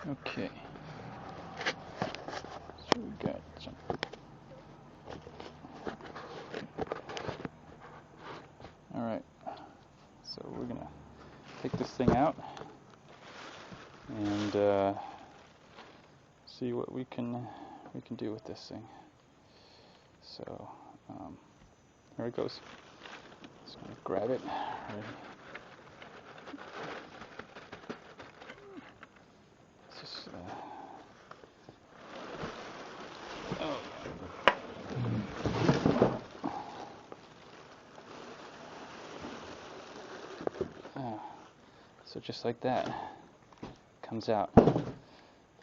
Okay, so we got some. Alright, so we're gonna take this thing out and see what we can do with this thing. So here it goes. Just gonna grab it. Ready. Just, oh. So just like that, comes out.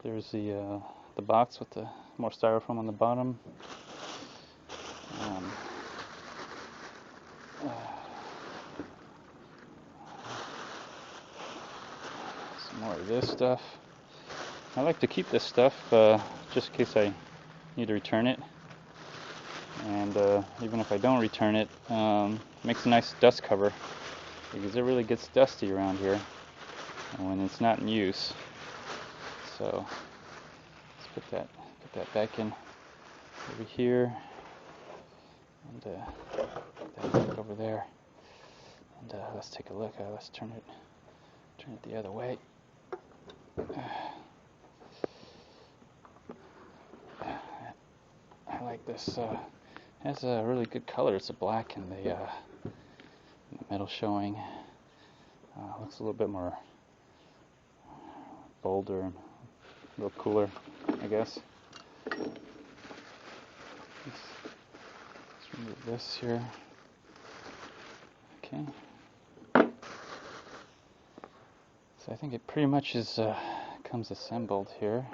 There's the box with the more styrofoam on the bottom. Some more of this stuff. I like to keep this stuff just in case I need to return it. And even if I don't return it, makes a nice dust cover, because it really gets dusty around here when it's not in use. So let's put that back in over here, and put that back over there. And let's take a look. Let's turn it the other way. I like this. It has a really good color. It's a black and the metal showing. Looks a little bit more bolder and a little cooler, I guess. Let's remove this here. Okay. So I think it pretty much is comes assembled here.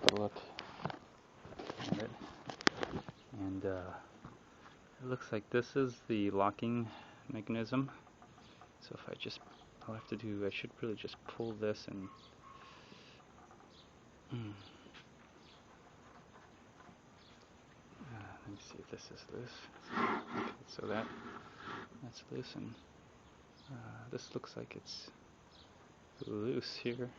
Take a look at it, and it looks like this is the locking mechanism. So if I should really just pull this and let me see if this is loose. Okay, so that's loose, and this looks like it's loose here.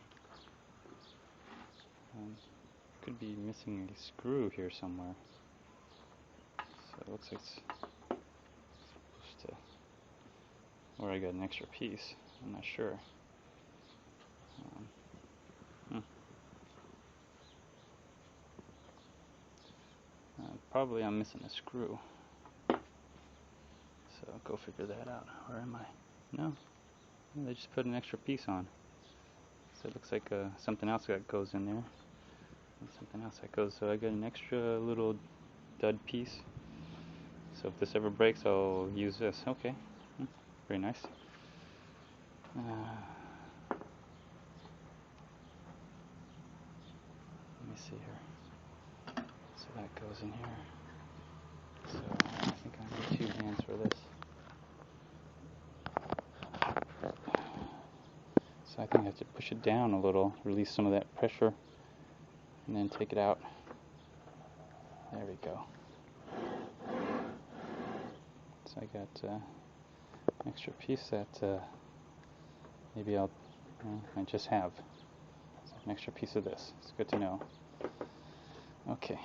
Could be missing a screw here somewhere. So it looks like it's supposed to, or I got an extra piece. I'm not sure. Probably I'm missing a screw. So go figure that out. Where am I? No, they just put an extra piece on. So it looks like something else that goes in there. And something else that goes. So I got an extra little dud piece. So if this ever breaks, I'll use this. Okay, very nice. Let me see here. So that goes in here. So I think I need 2 hands for this. So I think I have to push it down a little, release some of that pressure, and then take it out. There we go. So I got an extra piece that maybe I just have. So an extra piece of this. It's good to know. Okay.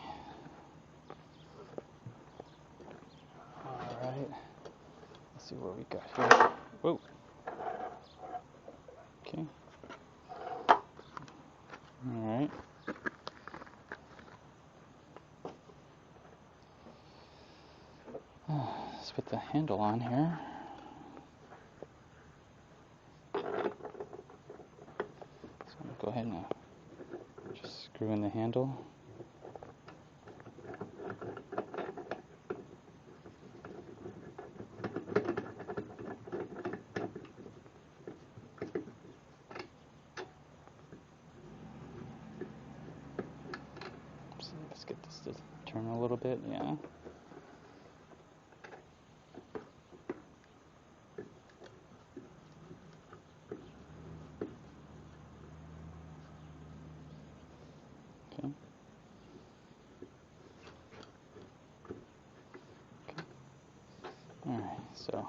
Alright. Let's see what we got here. Whoa. Okay. Alright. Let's put the handle on here. So I'm going to go ahead and just screw in the handle. Let's get this to turn a little bit, yeah. Okay. Alright, so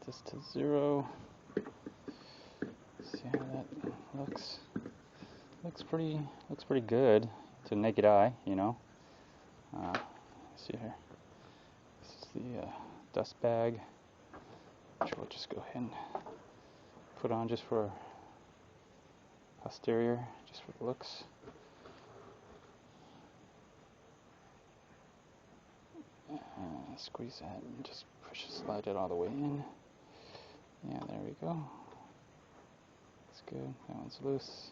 this to 0. See how that looks. Looks pretty good to naked eye, you know. Let's see here. This is the dust bag, which we'll just go ahead and put on just for posterior, just for the looks. Squeeze that and just slide it all the way in. Yeah, there we go. That's good. That one's loose.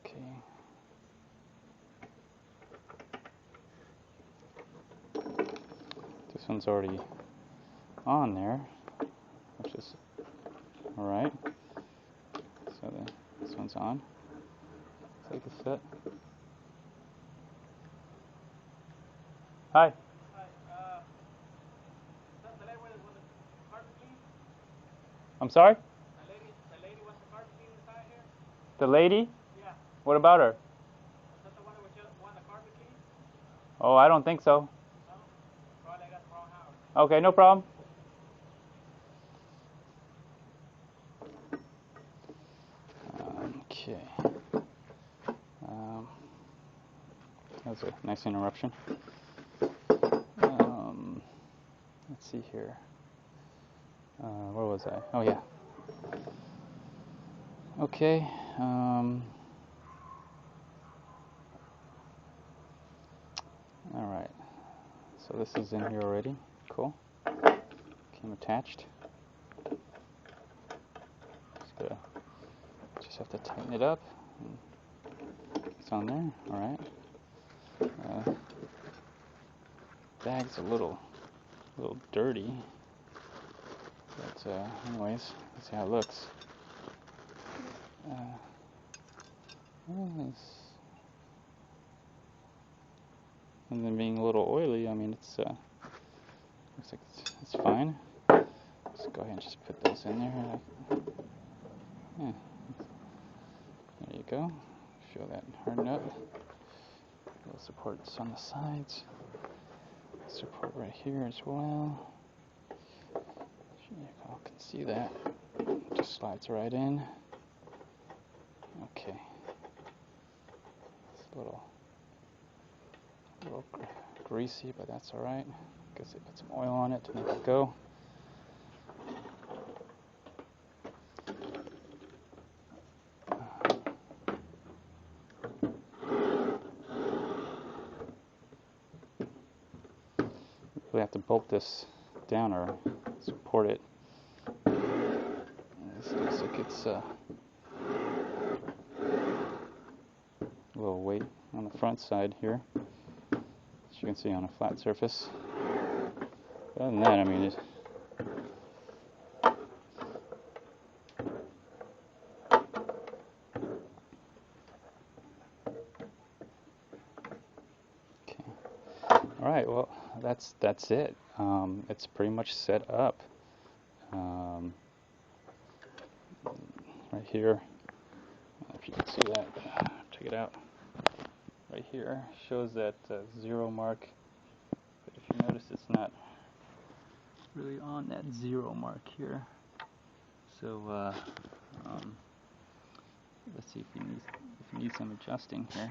Okay. This one's already on there, which is alright. So this one's on. Take a set. Hi. I'm sorry? The lady wants the carpet cleaned inside here? The lady? Yeah. What about her? Is that the one that want the carpet cleaned? Oh, I don't think so. No? Probably I got the wrong house. Okay, no problem. Okay. That was a nice interruption. Let's see here. Where was I? Oh, yeah. Okay. Alright. So this is in here already. Cool. Came attached. Just have to tighten it up. It's on there. Alright. Bag's a little dirty. But anyways, let's see how it looks. And then being a little oily, I mean, it's looks like it's fine. Let's go ahead and just put those in there. Yeah. There you go. Feel that harden up. Little supports on the sides. Support right here as well. You can see that. Just slides right in. Okay. It's a little greasy, but that's alright. Guess they put some oil on it to make it go. We have to bolt this down or support it. This looks like it's a little weight on the front side here, as you can see on a flat surface. But other than that, I mean, okay. All right. Well, that's it. It's pretty much set up. Right here, if you can see that, check it out. Right here shows that 0 mark, but if you notice, it's not really on that 0 mark here. So let's see if you need some adjusting here.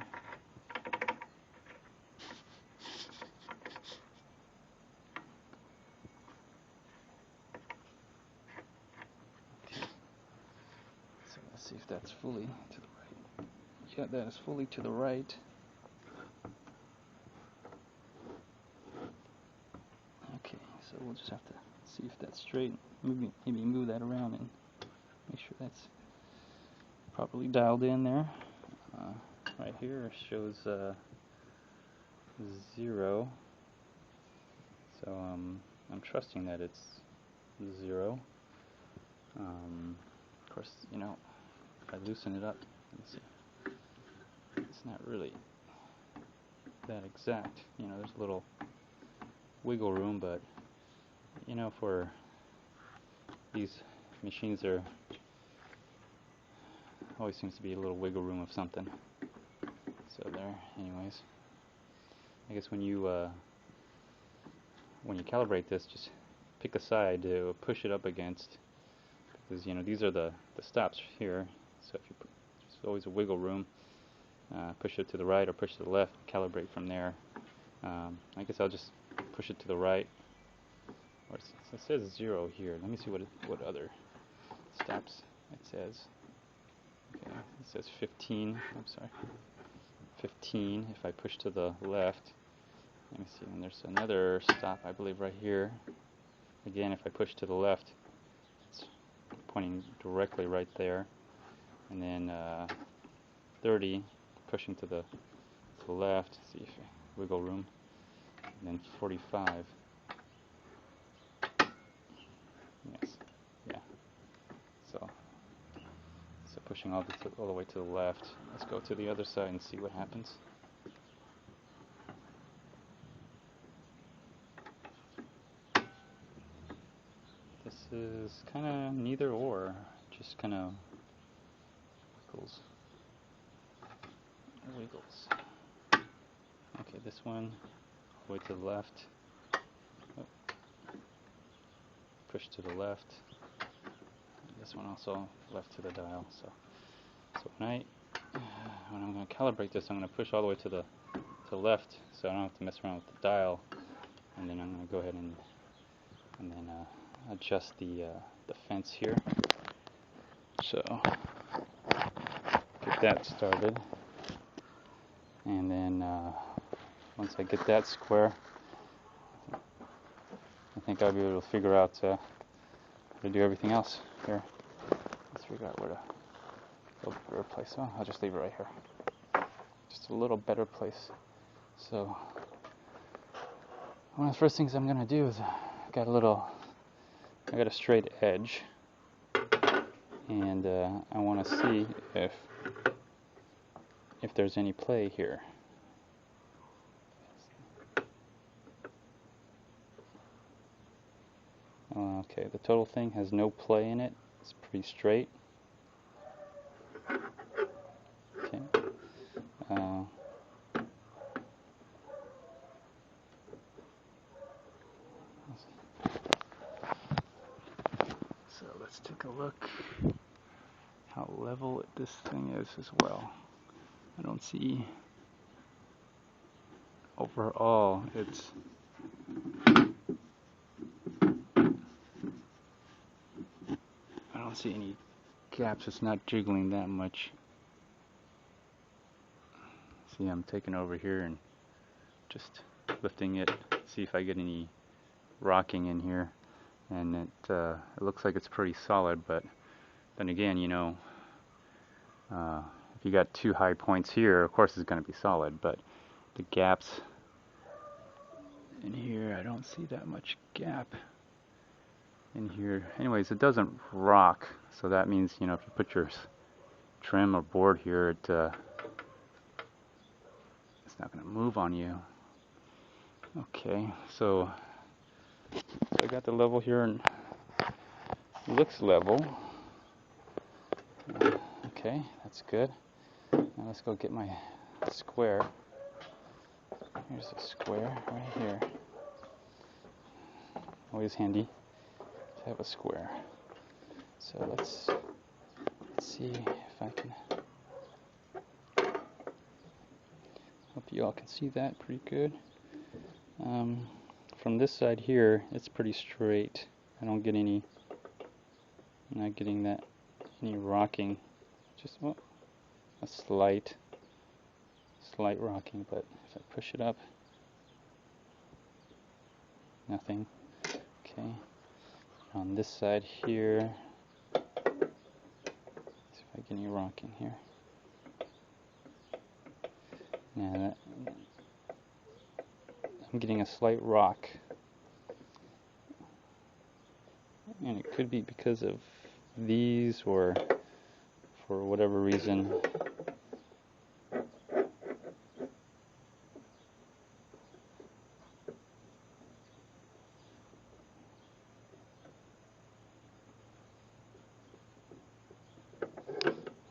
See if that's fully to the right. Yeah, that is fully to the right. Okay, so we'll just have to see if that's straight. Maybe move that around and make sure that's properly dialed in there. Right here shows 0. So I'm trusting that it's 0. Of course, you know, if I loosen it up, let's see, it's not really that exact. You know, there's a little wiggle room, but you know, for these machines, there always seems to be a little wiggle room of something. So there, anyways, I guess when you calibrate this, just pick a side to push it up against, because these are the stops here. So if you there's always a wiggle room. Push it to the right or push to the left, calibrate from there. I guess I'll just push it to the right. Or it says 0 here. Let me see what other stops it says. Okay, it says 15. I'm sorry, 15. If I push to the left, let me see. And there's another stop, I believe, right here. Again, if I push to the left, it's pointing directly right there. And then 30, pushing to the left. See if I wiggle room. And then 45. Yes. Yeah. So pushing all the way to the left. Let's go to the other side and see what happens. This is kind of neither or, just kind of wiggles. Okay, this one all the way to the left. Oh. Push to the left. This one also left to the dial. So when I'm going to calibrate this, I'm going to push all the way to the left, so I don't have to mess around with the dial. And then I'm going to go ahead and then adjust the fence here. So get that started, and then once I get that square, I think I'll be able to figure out how to do everything else here. Let's figure out where to a little better place. Oh, I'll just leave it right here. Just a little better place. So one of the first things I'm gonna do is I got a straight edge, and I want to see if there's any play here. Okay, the total thing has no play in it. It's pretty straight. Okay. So let's take a look how level this thing is as well. I don't see, overall it's I don't see any gaps. It's not jiggling that much. See, I'm taking over here and just lifting it, see if I get any rocking in here, and it looks like it's pretty solid. But then again, if you got two high points here, of course it's going to be solid, but the gaps in here, I don't see that much gap in here. Anyways, it doesn't rock, so that means, if you put your trim or board here, it's not going to move on you. Okay, so I got the level here, and it looks level. Okay, that's good. Now let's go get my square. Here's a square right here. Always handy to have a square. So let's see if I can. Hope you all can see that pretty good. From this side here, it's pretty straight. I don't get any. I'm not getting any rocking. Just a slight rocking, but if I push it up, nothing. Okay. On this side here, see if I get any rocking here. Now I'm getting a slight rock, and it could be because of these, or for whatever reason.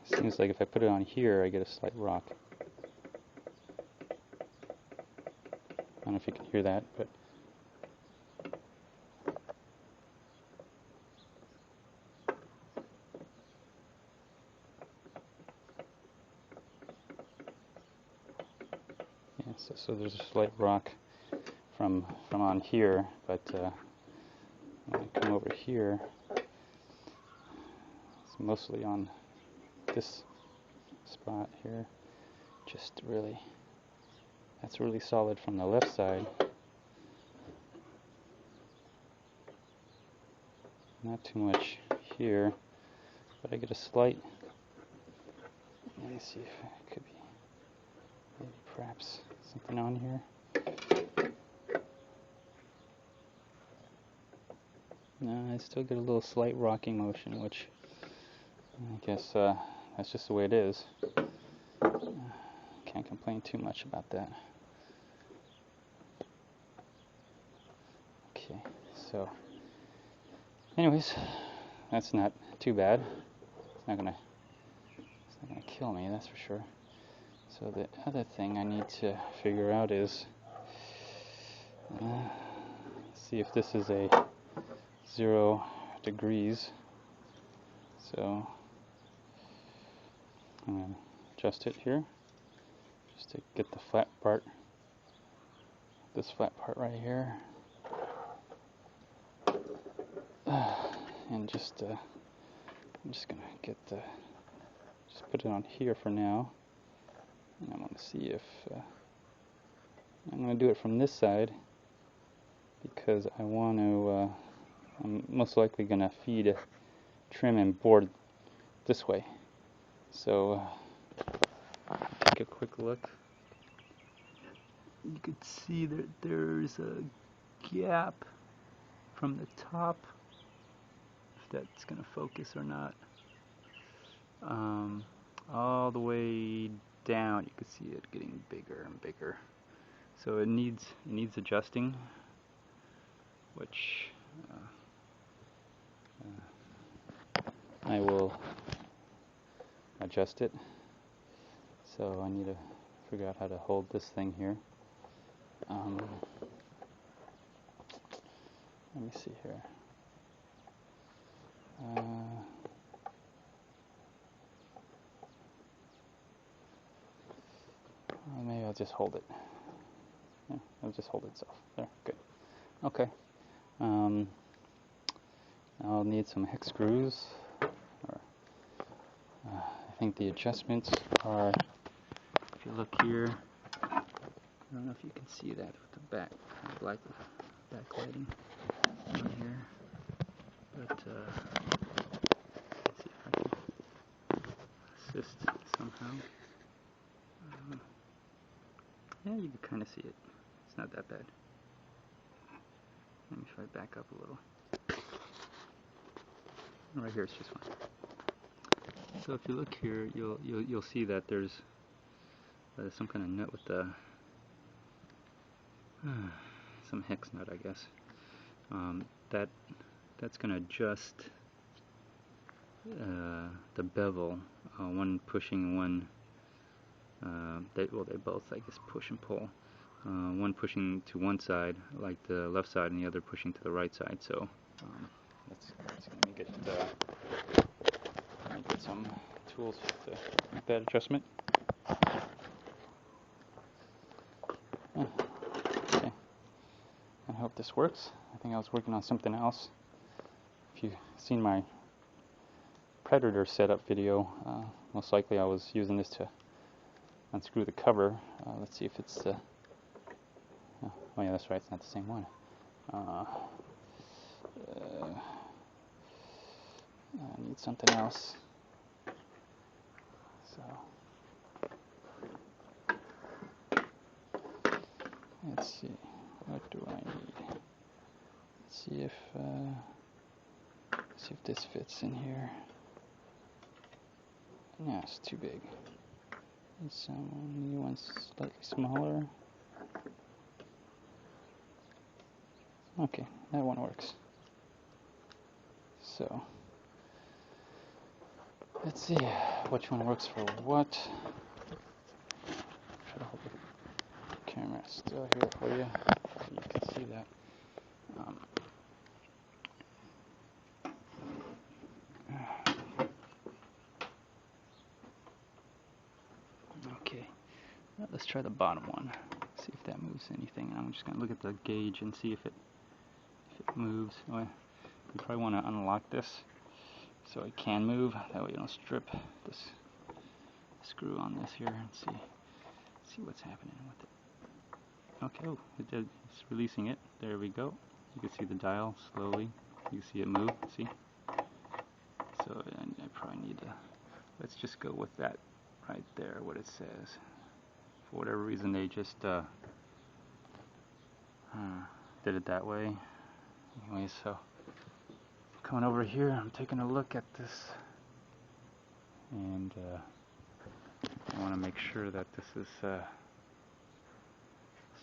Seems like if I put it on here, I get a slight rock. I don't know if you can hear that, but So there's a slight rock from on here, but when I come over here, it's mostly on this spot here. Just really, that's really solid from the left side. Not too much here, but I get a slight. Let me see if it could be maybe perhaps something on here. No, I still get a little slight rocking motion, which I guess that's just the way it is. Can't complain too much about that. Okay, so anyways, that's not too bad. It's not gonna kill me, that's for sure. So the other thing I need to figure out is see if this is a 0 degrees. So I'm going to adjust it here just to get the flat part, this flat part right here, and just I'm just going to get the, just put it on here for now, and I'm going to see if I'm going to do it from this side because I want to I'm most likely going to feed trim and board this way. So take a quick look. You could see that there's a gap from the top, if that's going to focus or not, all the way down. You can see it getting bigger and bigger. So it needs adjusting, which I will adjust it. So I need to figure out how to hold this thing here. Let me see here. Maybe I'll just hold it. Yeah, it'll just hold itself. There, good. Okay. I'll need some hex screws. I think the adjustments are, if you look here, I don't know if you can see that with the black backlighting on here, but let's see if I can assist somehow. Yeah, you can kind of see it. It's not that bad. Let me try to back up a little. Right here, it's just fine. So if you look here, you'll see that there's some kind of nut with the some hex nut, I guess. That's going to adjust the bevel. One pushing, one. They both, I guess, push and pull. One pushing to one side, like the left side, and the other pushing to the right side. So let's let me get some tools to make that adjustment. Okay. I hope this works. I think I was working on something else. If you've seen my Predator setup video, most likely I was using this to unscrew the cover. Let's see if it's the... oh yeah, that's right, it's not the same one. I need something else. So let's see, what do I need? Let's see if this fits in here. No, it's too big. Need one slightly smaller. Okay, that one works. So let's see which one works for what. Try to hold the camera still here for you so you can see that. Okay, now let's try the bottom one. release anything. And I'm just going to look at the gauge and see if it moves. Oh, you probably want to unlock this so it can move. That way you don't strip this screw on this here and see what's happening with it. Okay, oh, it did. It's releasing it. There we go. You can see the dial slowly. You can see it move. See? So I probably need to. Let's just go with that right there. What it says. For whatever reason, they just did it that way. Anyway, so coming over here, I'm taking a look at this, and I want to make sure that this is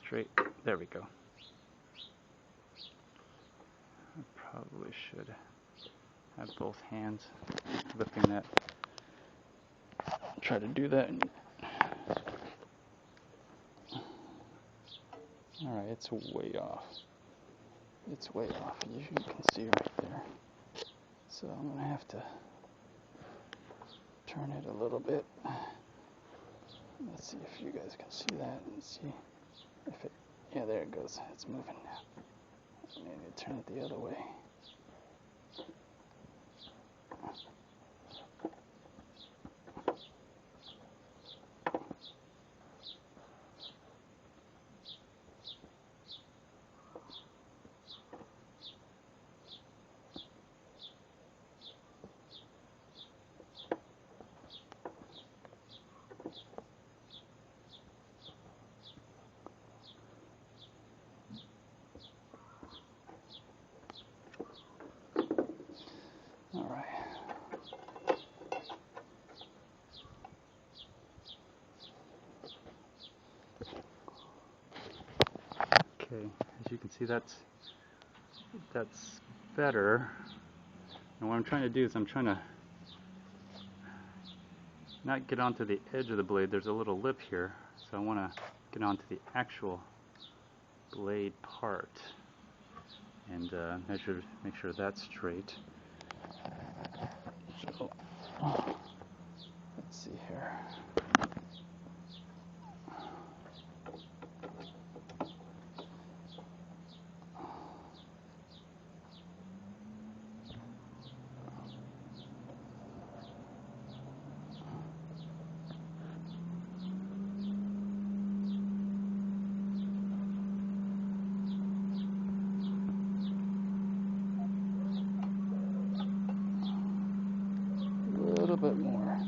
straight. There we go. I probably should have both hands lifting that. Try to do that. Alright, it's way off. It's way off, as you can see right there. So I'm going to have to turn it a little bit. Let's see if you guys can see that and see if it, yeah, there it goes. It's moving now. Maybe turn it the other way. Alright. Okay, as you can see, that's better. And what I'm trying to do is I'm trying to not get onto the edge of the blade. There's a little lip here, so I want to get onto the actual blade part and make sure that's straight. So, let's see here. A little bit more.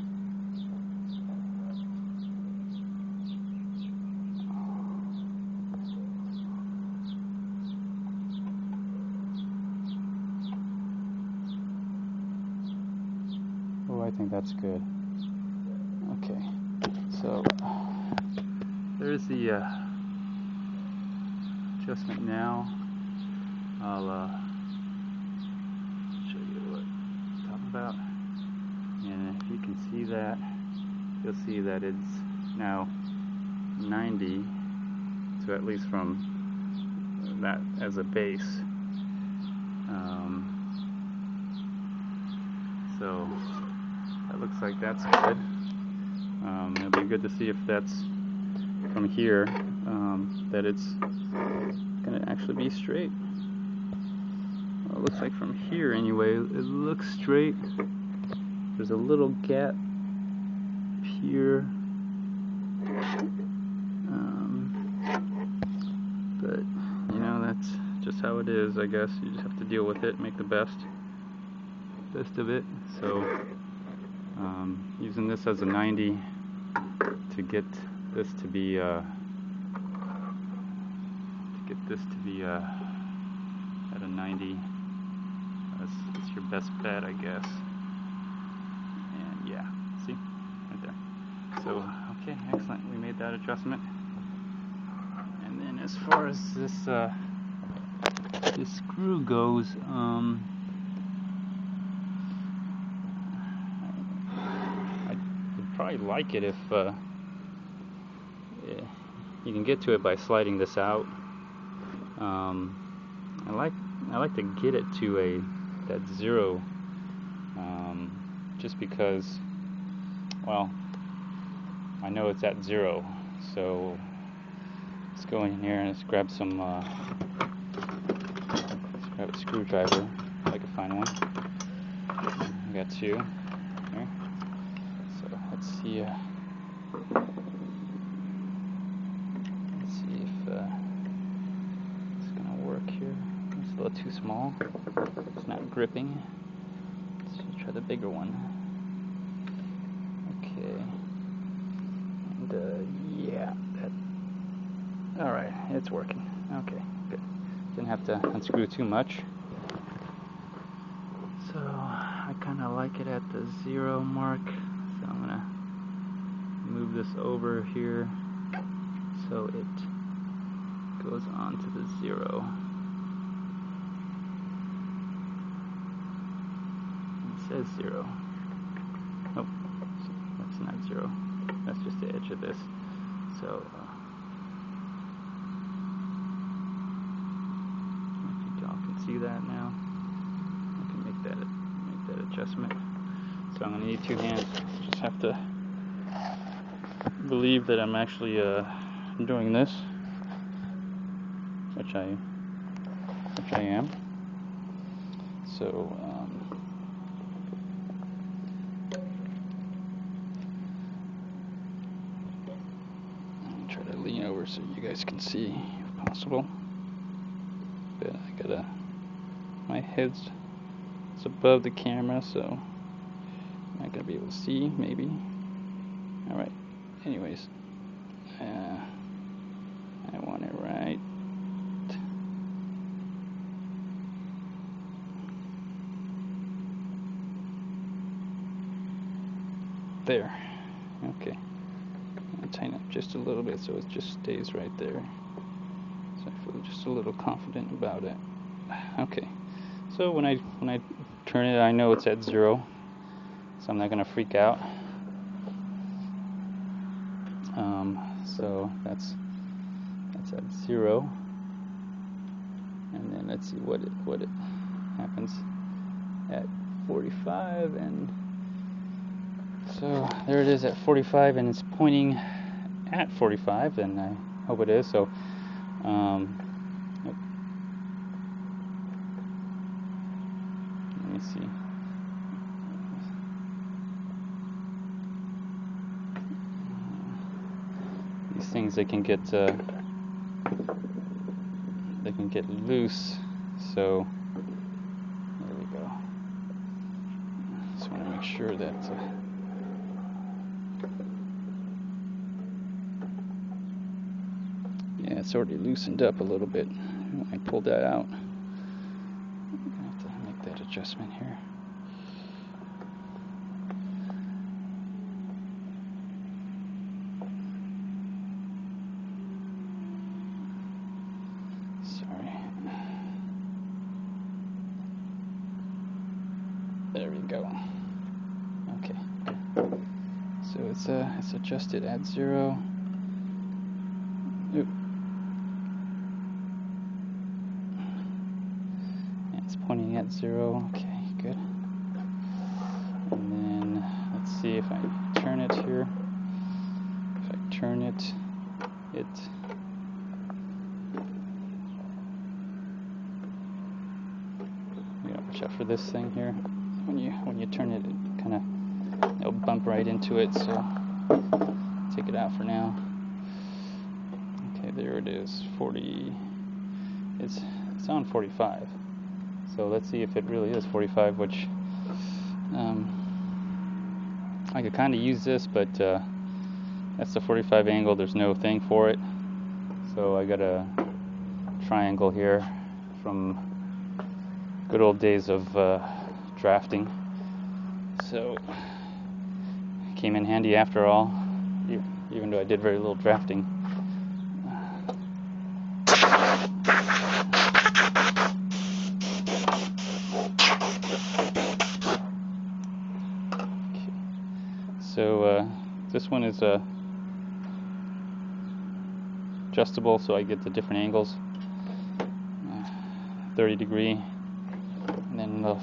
Oh, I think that's good. Okay, so there's the adjustment now. I'll show you what I'm talking about. And if you can see that, you'll see that it's now 90, so at least from that as a base. So that looks like that's good. It'll be good to see if that's from here, that it's going to actually be straight. Well, it looks like from here anyway, it looks straight. There's a little gap here, but you know, that's just how it is, I guess. You just have to deal with it, make the best of it. So using this as a 90 to get this to be at a 90, that's your best bet, I guess. And yeah, see, right there. So okay, excellent, we made that adjustment. And then as far as this screw goes, I'd probably like it if you can get to it by sliding this out. I like to get it to that 0, just because, well, I know it's at 0, so let's go in here and let's grab some, let's grab a screwdriver, if I can find one. I got two here. So let's see if it's gonna work here. It's a little too small. It's not gripping. Let's try the bigger one. Okay. And yeah, all right, it's working. Okay, good. Didn't have to unscrew too much. So I kind of like it at the 0 mark. So I'm gonna move this over here so it goes on to the 0. It says 0. Nope, that's not 0. That's just the edge of this. So if you all can see that now, I can make that adjustment. So I'm gonna need 2 hands. Just have to believe that I'm actually doing this, which I am. So I'm try to lean over so you guys can see if possible. But I gotta, my head's above the camera, so I'm not gonna be able to see, maybe. Alright, anyways, I want it right there. Okay, I'll tighten up just a little bit so it just stays right there, so I feel just a little confident about it. Okay, so when I turn it, I know it's at 0, so I'm not gonna freak out. So that's at 0, and then let's see what it happens at 45, and so there it is at 45, and it's pointing at 45, and I hope it is. So let me see. These things, they can get loose, so there we go. Just want to make sure that yeah, it's already loosened up a little bit. I pulled that out. I'm gonna have to make that adjustment here. There we go. Okay. So it's adjusted at 0. Oop. Yeah, it's pointing at 0. Okay, good. And then let's see if I turn it here. If I turn it, watch out for this thing here. When you turn it, it'll bump right into it. So take it out for now. Okay, there it is. 40. It's on 45. So let's see if it really is 45. Which I could kind of use this, but that's the 45 angle. There's no thing for it. So I got a triangle here from good old days of drafting, so it came in handy after all, even though I did very little drafting. Okay. So this one is adjustable, so I get the different angles, 30 degree, and then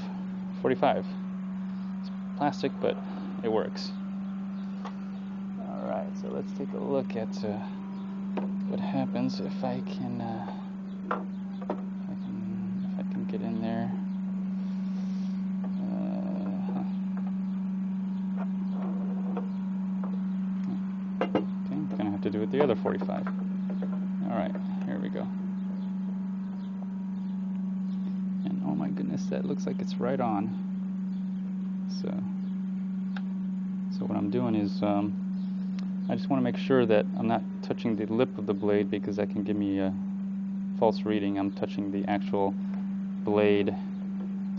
45. It's plastic, but it works. Alright, so let's take a look at what happens if I can get in there. Okay, I'm gonna have to do it the other 45. All right, here we go. And oh my goodness, that looks like it's right on. So what I'm doing is I just want to make sure that I'm not touching the lip of the blade, because that can give me a false reading. I'm touching the actual blade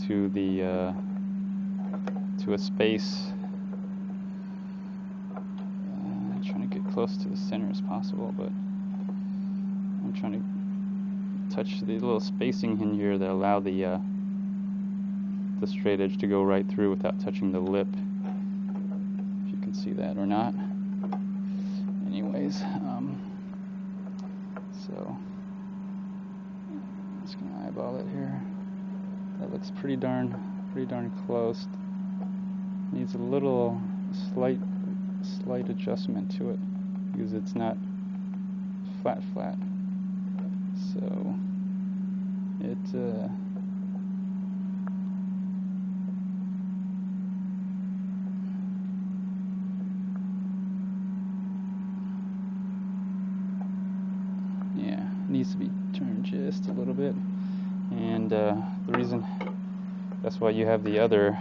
to the to a space. I'm trying to get close to the center as possible, but I'm trying to touch the little spacing in here that allow the straight edge to go right through without touching the lip. If you can see that or not. Anyways, so I'm just gonna eyeball it here. That looks pretty darn close. Needs a little slight adjustment to it because it's not flat. So it needs to be turned just a little bit, and the reason that's why you have the other,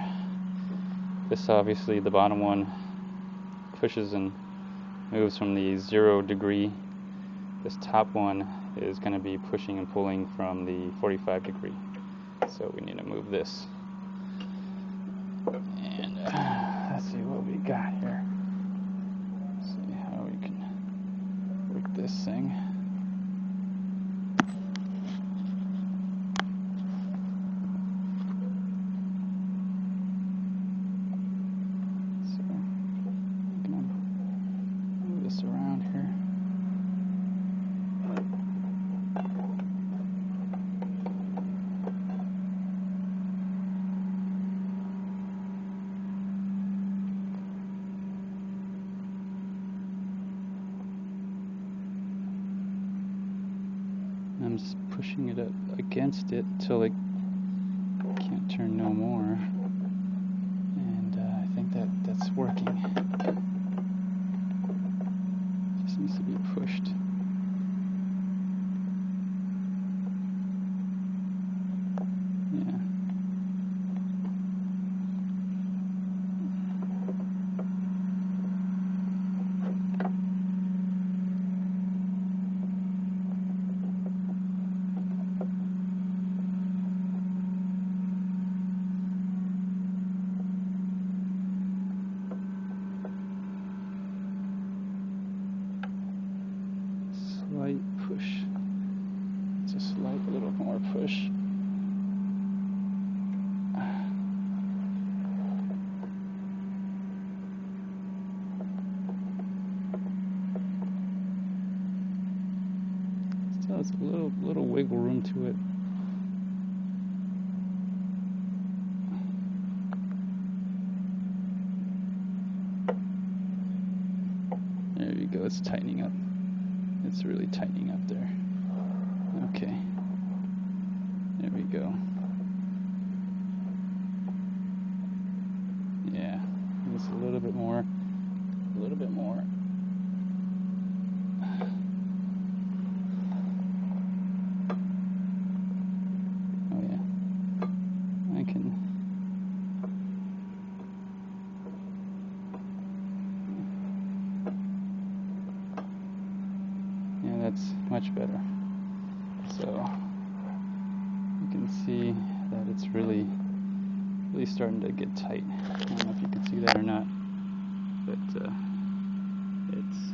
this obviously the bottom one pushes and moves from the 0 degree. This top one is going to be pushing and pulling from the 45 degree, so we need to move this. And let's see what we got here. Let's see how we can work this thing. Around here. I'm just pushing it up against it until it can't turn no more, and I think that's working. Needs to be pushed. Yeah. Slight push. It's a slight little more push. Still has a little wiggle room to it. There you go, it's tightening up. It's really tightening up there. Okay. There we go. Yeah. Just a little bit more. A little bit more. Oh yeah. I can. Yeah, that's much better. So you can see that it's really starting to get tight. I don't know if you can see that or not, but it's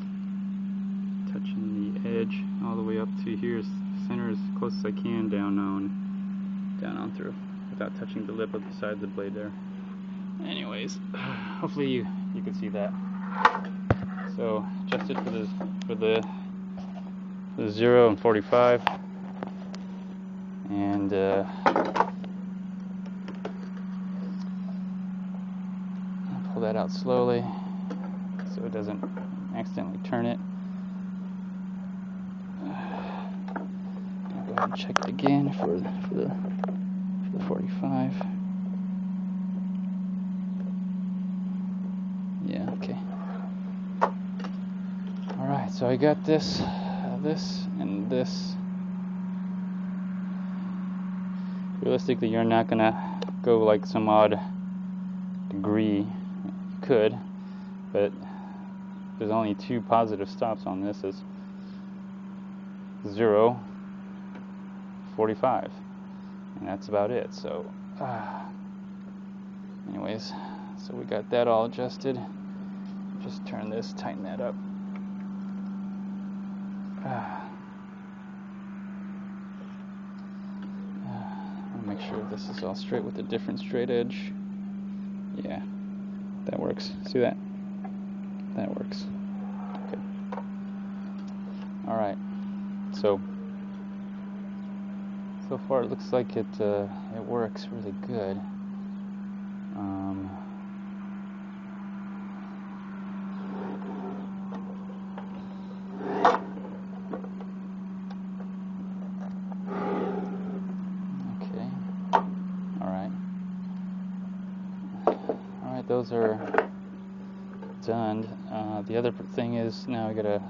touching the edge all the way up to here, center as close as I can, down on through, without touching the lip of the side of the blade there. Anyways, hopefully you can see that. So adjust it for the 0 and 45, and pull that out slowly so it doesn't accidentally turn it. check it again for the 45. Yeah, okay. Alright, so I got this, and this. Realistically, you're not gonna go like some odd degree. You could, but there's only 2 positive stops on this. Is 0, 45, and that's about it. So anyways, so we got that all adjusted. Just turn this, tighten that up. I'll make sure this is all straight with a different straight edge. Yeah, that works. See that? That works. Good. Alright, so far it looks like it works really good. Okay. Alright, those are done. The other thing is, now I gotta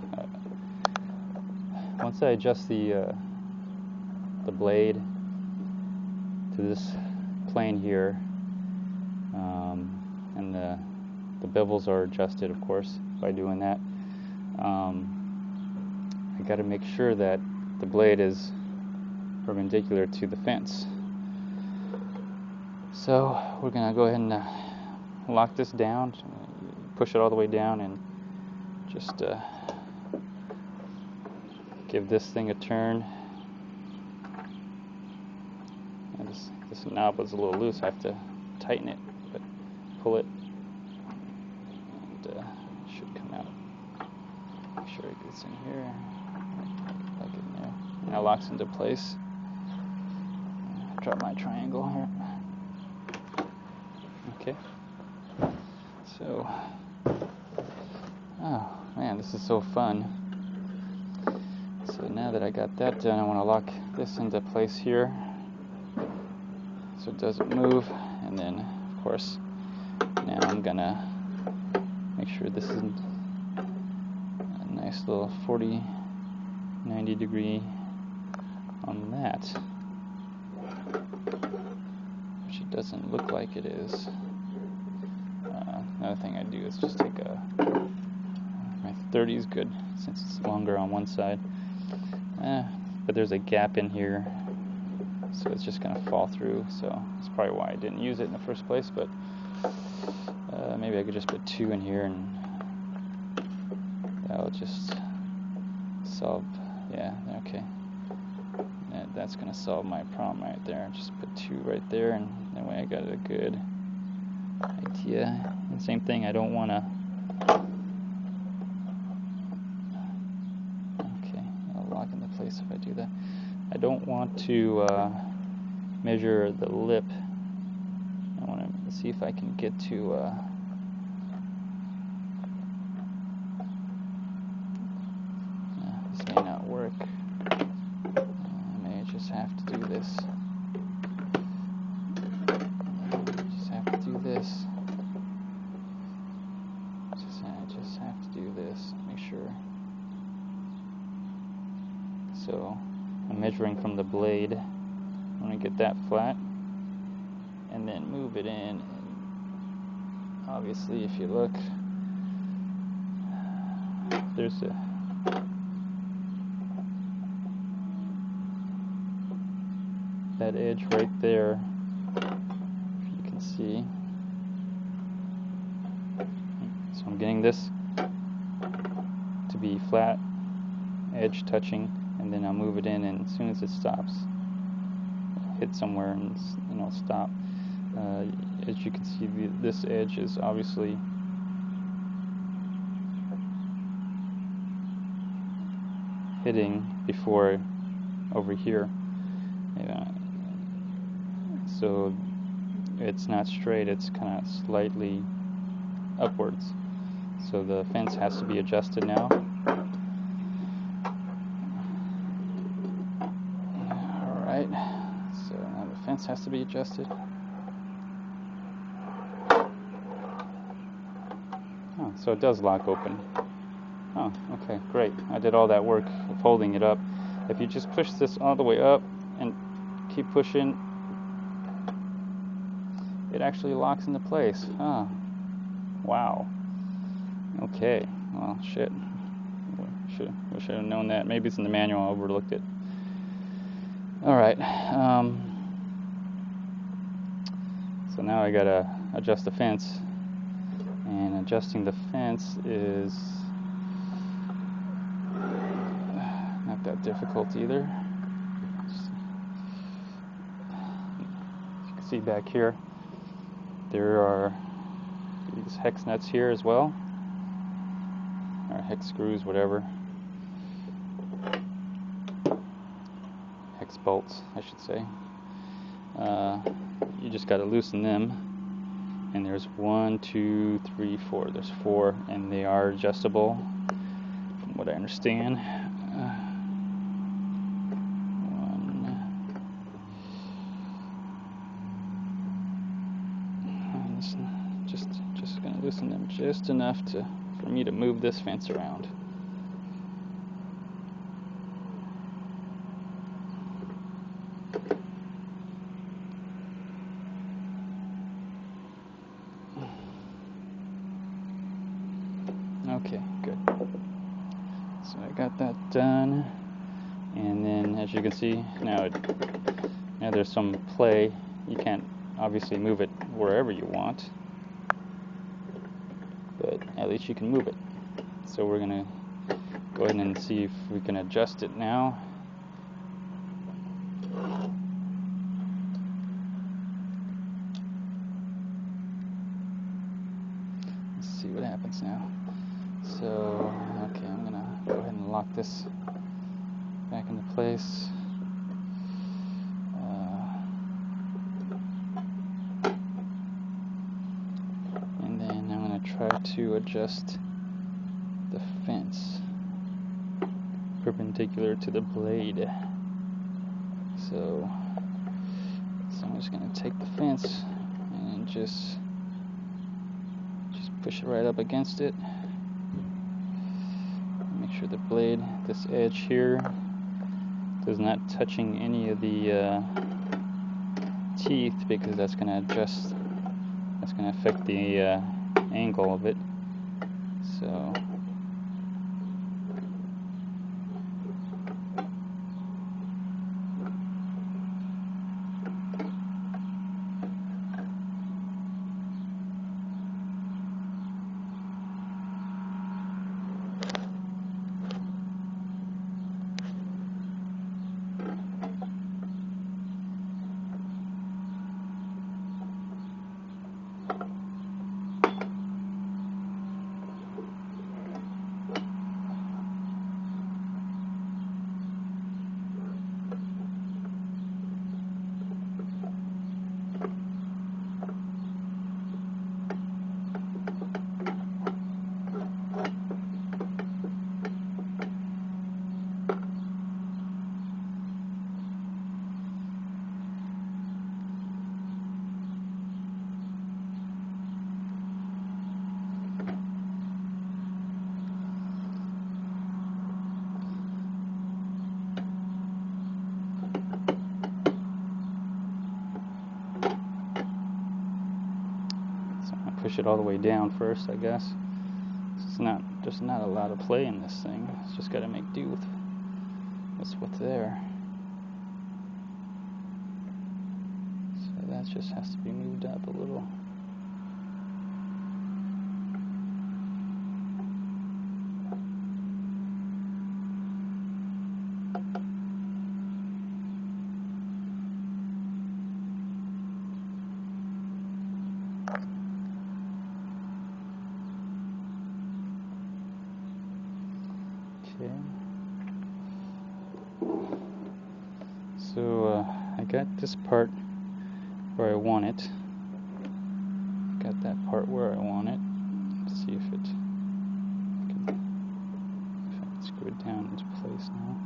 once I adjust the blade to this plane here, and the bevels are adjusted, of course, by doing that. I got to make sure that the blade is perpendicular to the fence. So we're gonna go ahead and lock this down, push it all the way down, and just give this thing a turn. And this knob was a little loose. I have to tighten it, but pull it, and it should come out. Make sure it gets in here, like it in there. Now locks into place. Drop my triangle here. Okay. So, oh man, this is so fun. So now that I got that done, I want to lock this into place here so it doesn't move. And then, of course, now I'm gonna make sure this is a nice little 90 degree on that, which it doesn't look like it is. Another thing I do is just take my 30 is good since it's longer on one side, but there's a gap in here, so it's just gonna fall through. So that's probably why I didn't use it in the first place. But maybe I could just put 2 in here, and that'll just solve. Yeah, okay. That's gonna solve my problem right there. Just put 2 right there, and that way I got a good idea. And same thing, I don't want to. Okay, I'll lock into place if I do that. I don't want to measure the lip. I want to see if I can get to. This may not work. I may just have to do this. This. I just have to do this. Make sure. So I'm measuring from the blade. I want to get that flat, and then move it in. And obviously, if you look, there's that edge right there. If you can see. So I'm getting this to be flat, edge touching, and then I'll move it in, and as soon as it stops, hit somewhere and stop. As you can see, this edge is obviously hitting before over here. So it's not straight, it's kind of slightly upwards. So the fence has to be adjusted now. fence has to be adjusted. Oh, so it does lock open. Oh, okay, great. I did all that work of holding it up. If you just push this all the way up and keep pushing, it actually locks into place. Oh, wow. Okay, well, shit. Wish I had known that. Maybe it's in the manual, I overlooked it. Alright, so now I gotta adjust the fence. And adjusting the fence is not that difficult either. As you can see back here, there are these hex nuts here as well, or hex screws, whatever. Hex bolts, I should say. You just got to loosen them. And there's 1, 2, 3, 4. There's 4, and they are adjustable, from what I understand. Just gonna loosen them just enough for me to move this fence around. Okay, good. So I got that done, and then as you can see, now there's some play. You can't obviously move it wherever you want, but at least you can move it. So we're gonna go ahead and see if we can adjust it now. Let's see what happens now. So, okay, I'm gonna go ahead and lock this back into place. And then I'm gonna try to adjust the fence perpendicular to the blade. So I'm just gonna take the fence and just push it right up against it. Make sure the blade, this edge here, does not touching any of the teeth, because that's going to affect the angle of it. So push it all the way down first, I guess. There's not a lot of play in this thing. It's just got to make do with what's there. So that just has to be moved up a little. Okay. So I got this part where I want it. Got that part where I want it. Let's see if I can screw it down into place now.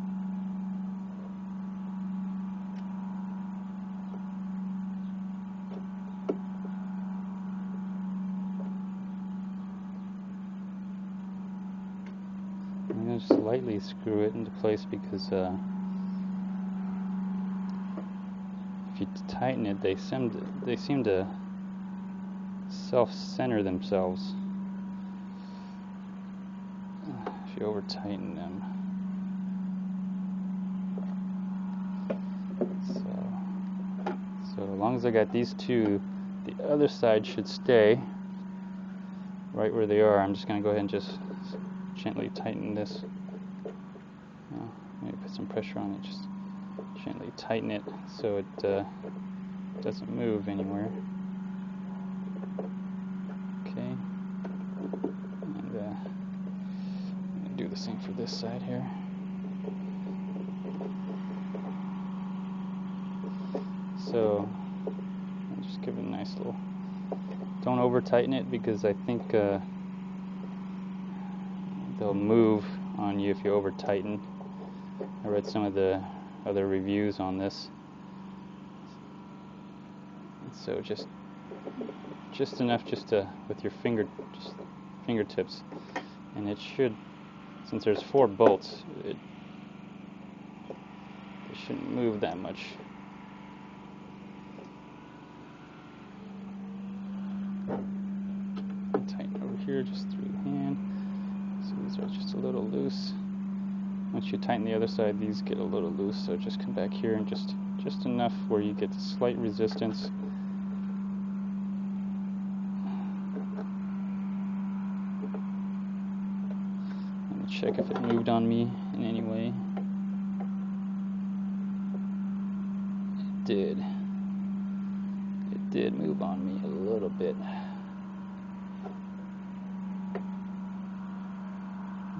I'm going to just lightly screw it into place because if you tighten it, they seem to self-center themselves if you over-tighten them. So as long as I got these two, the other side should stay right where they are. I'm just going to go ahead and just gently tighten this. Maybe put some pressure on it. Just gently tighten it so it doesn't move anywhere. Okay. And I'm going to do the same for this side here. So I'll just give it a nice little. Don't over tighten it because I think they'll move on you if you over tighten. I read some of the other reviews on this. So just enough just to with your fingertips, and it should, since there's 4 bolts, it shouldn't move that much. Tighten over here just through the hand. So these are just a little loose. Once you tighten the other side, these get a little loose, so just come back here and just enough where you get slight resistance. Let me check if it moved on me in any way. It did. It did move on me a little bit.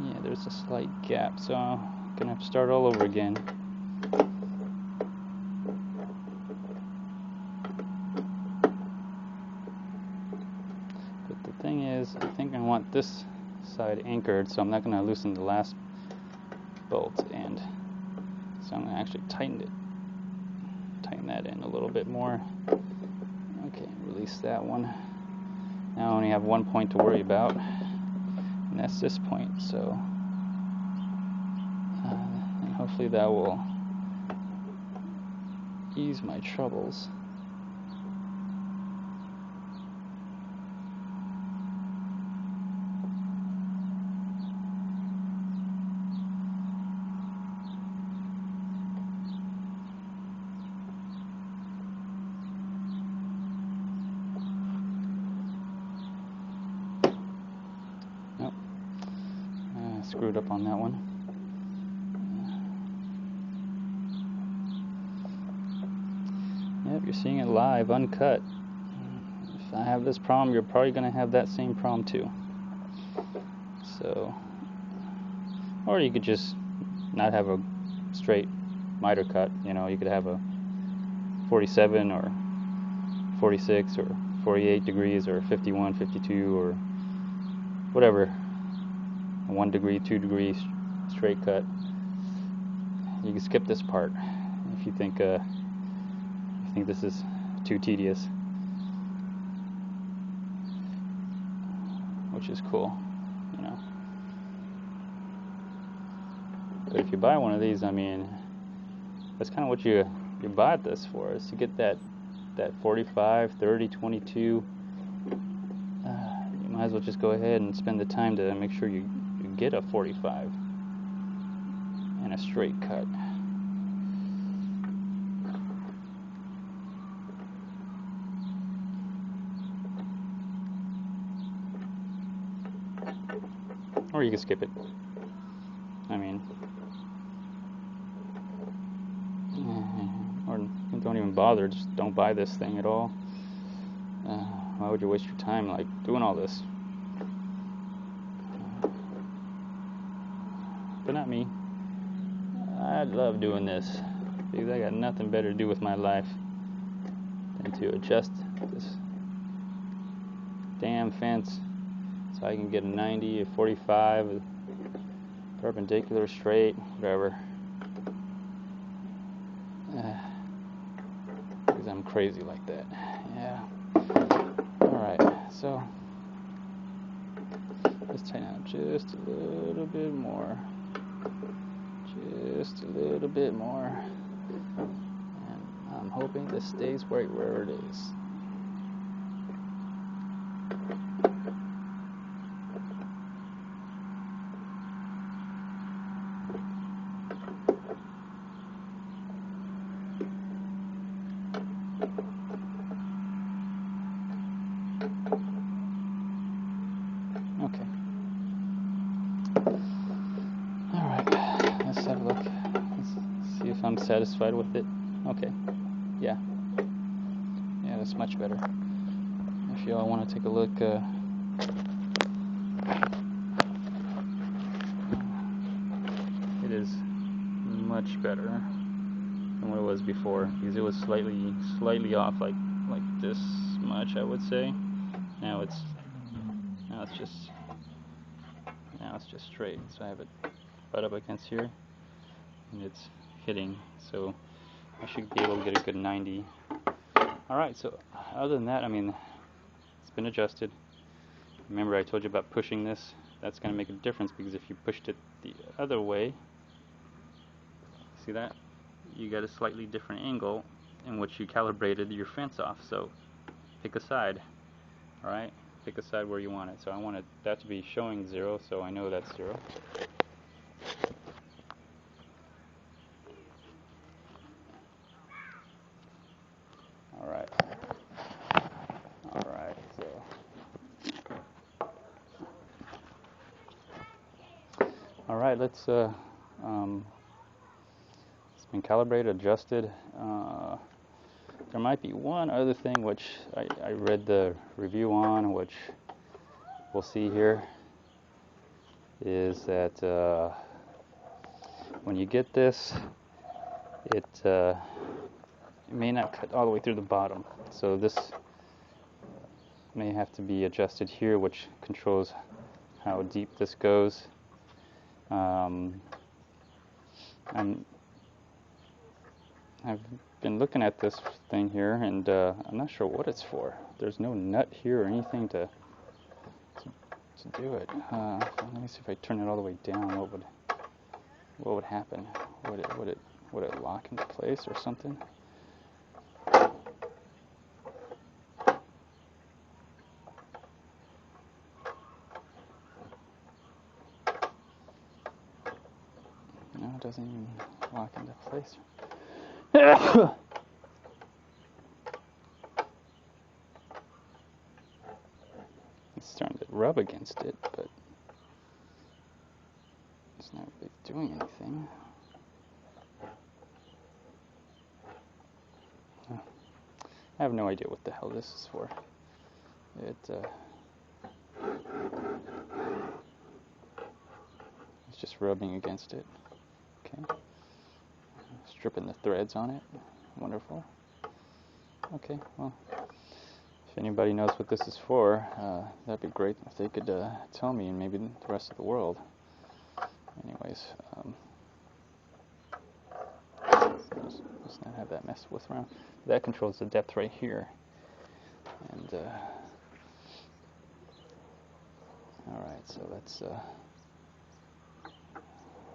Yeah, there's a slight gap, so I'm gonna have to start all over again. But the thing is, I think I want this side anchored, so I'm not gonna loosen the last bolt, and so I'm gonna actually tighten that in a little bit more. Okay, release that one. Now I only have one point to worry about, and that's this point. So and hopefully that will ease my troubles. Nope. Screwed up on that one. Yep, you're seeing it live, uncut. If I have this problem, you're probably going to have that same problem too. So, or you could just not have a straight miter cut. You know, you could have a 47 or 46 or 48 degrees or 51, 52 or whatever. 1 degree, 2 degrees straight cut. You can skip this part if you think this is too tedious, which is cool, you know. But if you buy one of these, I mean, that's kind of what you bought this for, is to get that 45, 30, 22. You might as well just go ahead and spend the time to make sure you get a 45 and a straight cut. Or you can skip it. I mean, or don't even bother. Just don't buy this thing at all. Why would you waste your time like doing all this? But not me. I love doing this because I got nothing better to do with my life than to adjust this damn fence so I can get a 90, a 45, a perpendicular, straight, whatever. Because I'm crazy like that. Yeah. Alright, so let's tighten out just a little bit more. Just a little bit more. And I'm hoping this stays right where it is. Okay. Alright, let's have a look. Let's see if I'm satisfied with it. Okay. Yeah. Yeah, that's much better. If y'all want to take a look, it is much better than what it was before, because it was slightly off, like this much, I would say. Now it's just straight. So I have it right up against here, and it's hitting. So I should be able to get a good 90. All right. So other than that, I mean, it's been adjusted. Remember, I told you about pushing this. That's going to make a difference, because if you pushed it the other way, see that? You got a slightly different angle in which you calibrated your fence off. So pick a side. All right. Pick a side where you want it. So I want that to be showing 0, so I know that's 0. Alright. Alright, so. Alright, let's, it's been calibrated, adjusted. There might be one other thing which I read the review on, which we'll see here, is that when you get this, it may not cut all the way through the bottom. So this may have to be adjusted here, which controls how deep this goes. I've been looking at this thing here, and I'm not sure what it's for. There's no nut here or anything to do it. Let me see if I turn it all the way down. What would happen? Would it lock into place or something? No, it doesn't even lock into place. It's starting to rub against it, but it's not really doing anything. I have no idea what the hell this is for. It's just rubbing against it. Okay. Stripping the threads on it. Wonderful. Okay, well, if anybody knows what this is for, that'd be great if they could tell me, and maybe the rest of the world. Anyways, let's not have that messed with around. That controls the depth right here. And alright, so let's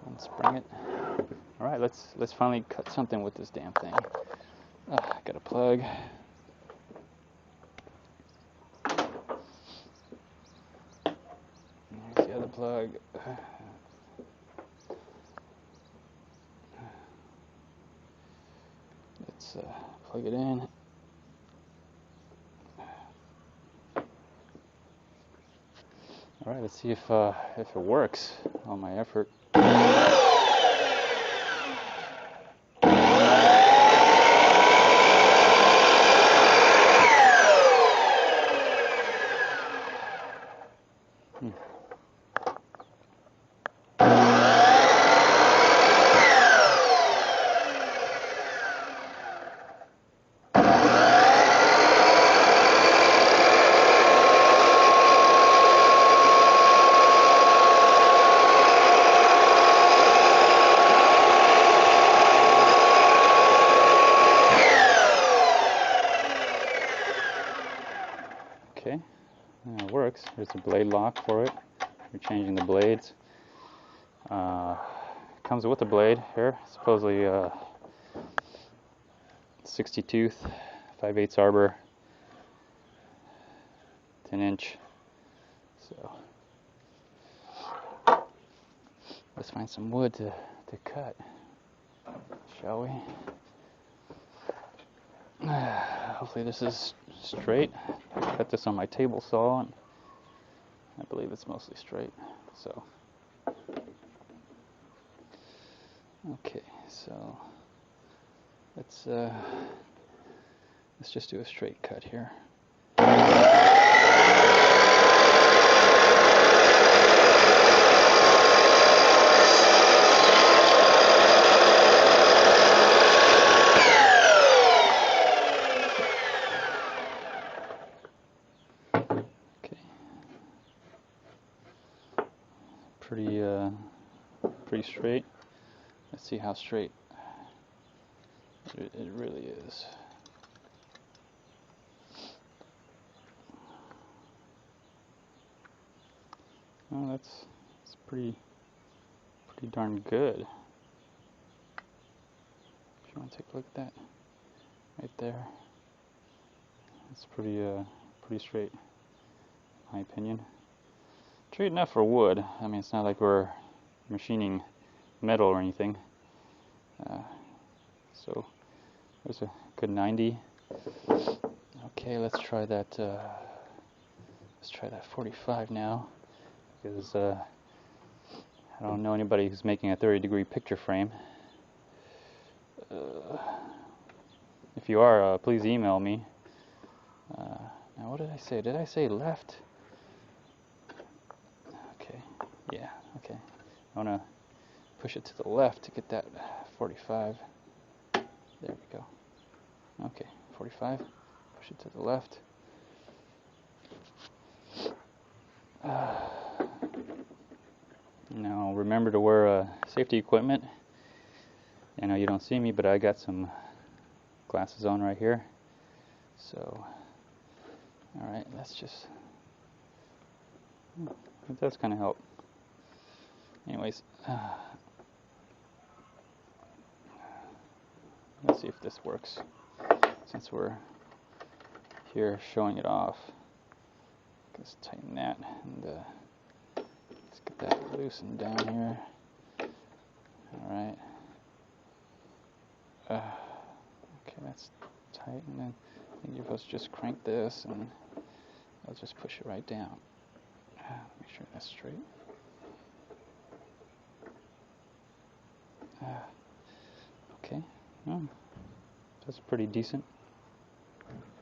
unspring it. Alright, let's finally cut something with this damn thing. I got a plug. There's the other plug. Let's plug it in. Alright, let's see if it works on my effort. Okay, it works. There's a blade lock for it. You're changing the blades. comes with a blade here, supposedly 60 tooth, 5/8 arbor, 10-inch. So let's find some wood to cut, shall we? Hopefully this is straight. I cut this on my table saw, and I believe it's mostly straight. So, okay, so let's just do a straight cut here. Pretty straight. Let's see how straight it really is. Oh, that's pretty darn good. If you want to take a look at that right there, it's pretty straight, in my opinion. Straight enough for wood. I mean, it's not like we're machining metal or anything. So there's a good 90. Okay, let's try that. Let's try that 45 now, because I don't know anybody who's making a 30-degree picture frame. If you are, please email me. Now, what did I say? Did I say left? Okay. Yeah. Okay. I want to push it to the left to get that 45. There we go. Okay, 45. Push it to the left. Now remember to wear safety equipment. I know you don't see me, but I got some glasses on right here. So, alright, let's just... It does kind of help. Anyways, let's see if this works, since we're here showing it off. Let's tighten that, and let's get that loosened down here. Alright. Okay, that's tight, and then I think you're supposed to just crank this, and I'll just push it right down. Make sure that's straight. Okay, well, that's pretty decent.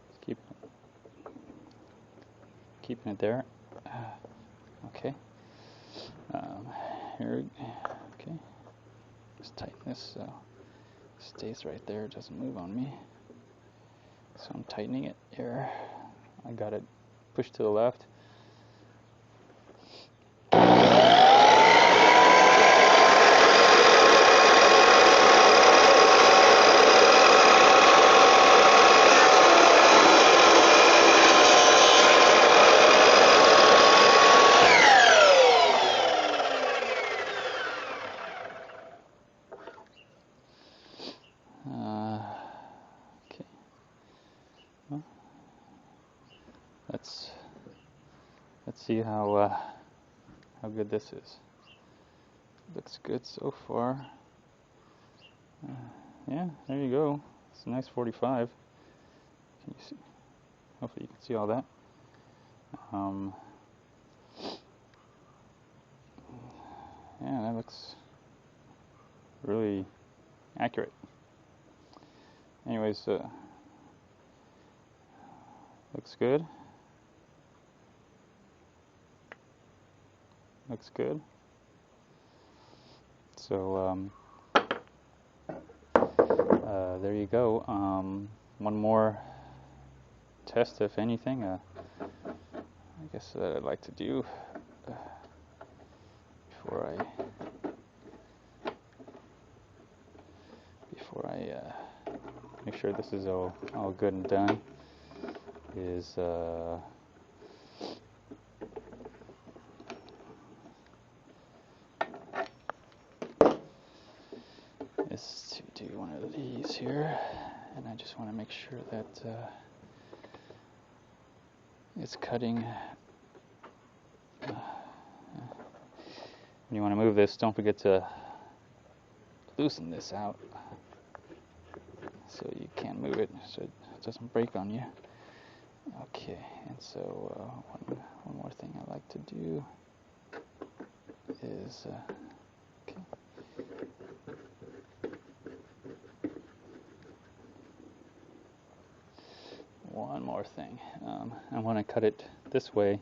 Just keeping it there. Okay. Okay. Just tighten this so it stays right there. It doesn't move on me. So I'm tightening it here. I got it pushed to the left. Okay. Well, let's see how good this is. Looks good so far. Yeah, there you go. It's a nice 45. Can you see? Hopefully you can see all that. Yeah, that looks really accurate. Anyways, looks good. Looks good. So there you go. One more test, if anything. I guess that I'd like to do before I make sure this is all good and done. Is make sure that it's cutting. When you want to move this, don't forget to loosen this out so you can't move it so it doesn't break on you. Okay, and so one more thing I like to do is okay. One more thing. I want to cut it this way,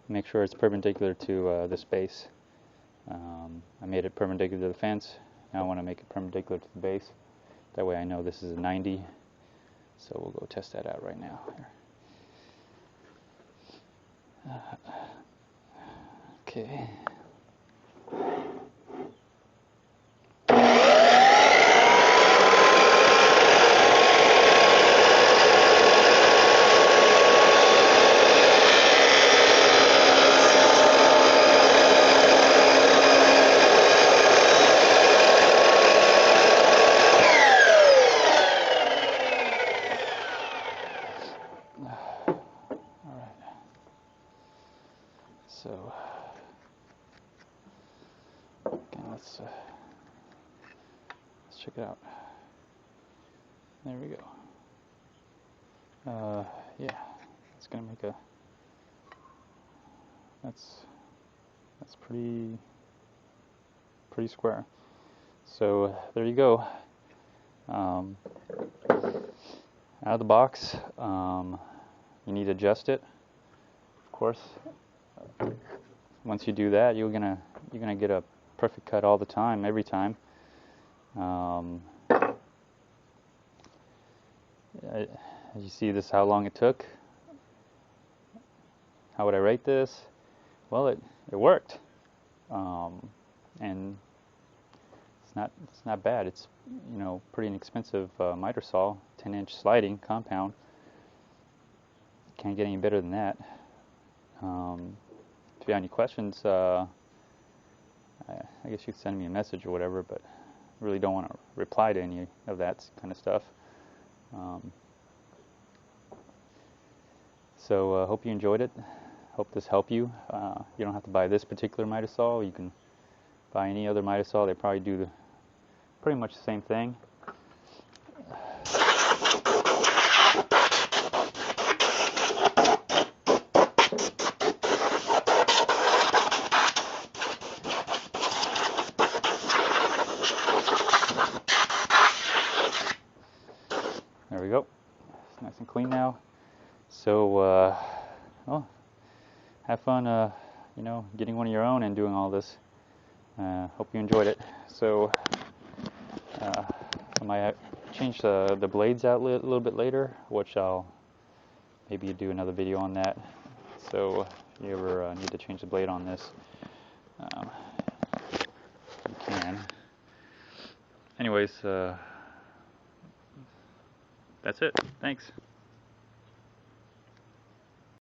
make sure it's perpendicular to this base. I made it perpendicular to the fence. Now I want to make it perpendicular to the base. That way I know this is a 90. So we'll go test that out right now. Okay. So again, let's check it out. There we go. Yeah, it's gonna make a. That's pretty square. So there you go. Out of the box, you need to adjust it, of course. Once you do that, you're gonna get a perfect cut all the time, every time. As you see, this is how long it took. How would I rate this? Well, it worked, and it's not bad. It's pretty inexpensive miter saw, 10-inch sliding compound. Can't get any better than that. If you have any questions, I guess you can send me a message or whatever, but I really don't want to reply to any of that kind of stuff. So hope you enjoyed it. Hope this helped you. You don't have to buy this particular miter saw. You can buy any other miter saw. They probably do pretty much the same thing. There we go. It's nice and clean now. So, well, have fun, getting one of your own and doing all this. Hope you enjoyed it. So, I might change the blades out a little bit later, which I'll maybe do another video on that. So, if you ever need to change the blade on this, you can. Anyways, that's it. Thanks.